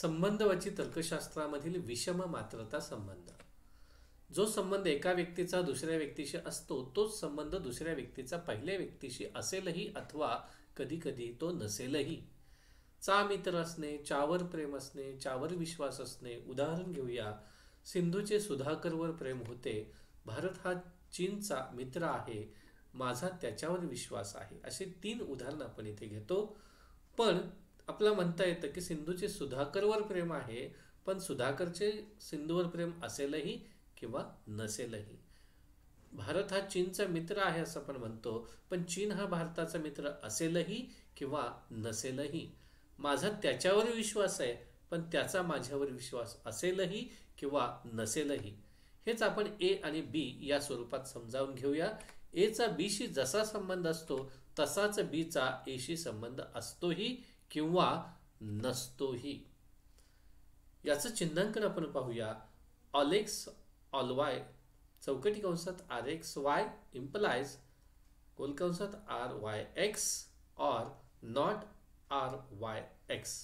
संबंधवाची तर्कशास्त्रामधील विषम मात्रता संबंध. जो संबंध एका व्यक्तीचा दुसऱ्या व्यक्तीशी असतो तोच संबंध दुसऱ्या व्यक्तीचा पहिल्या व्यक्तीशी असेलही अथवा कधीकधी तो नसेलही. चा मित्र असणे, चावर प्रेम असणे, चावर विश्वास असणे. उदाहरण घेऊया. सिंधूचे सुधाकरवर प्रेम होते. भारत हा चीनचा मित्र आहे. माझा त्याच्यावर विश्वास आहे. असे 3 उदाहरण आपण इथे घेतो. पण आपल्याला म्हणता येतं की सिंधूचे सुधाकरवर प्रेम आहे, पण सुधाकरचे सिंधूवर प्रेम असेलही किंवा नसेलही. भारत हा चीनचा मित्र आहे असं आपण म्हणतो, पण चीन हा भारताचा मित्र असेलही किंवा नसेलही. माझा त्याच्यावर विश्वास आहे, पण त्याचा माझ्यावर विश्वास असेलही किंवा नसेलही. हेच आपण ए आणि बी या स्वरूपात समजावून घेऊया. एचा बीशी जसा संबंध असतो तसाच बीचा एशी संबंध असतोही किंवा नसतोही. याचं चिन्हांकन आपण पाहूया. ऑल एक्स ऑल वाय चौकटी कंसात आर एक्स वाय इम्प्लाइज गोल कंसात आर वाय एक्स और नॉट आर वाय एक्स.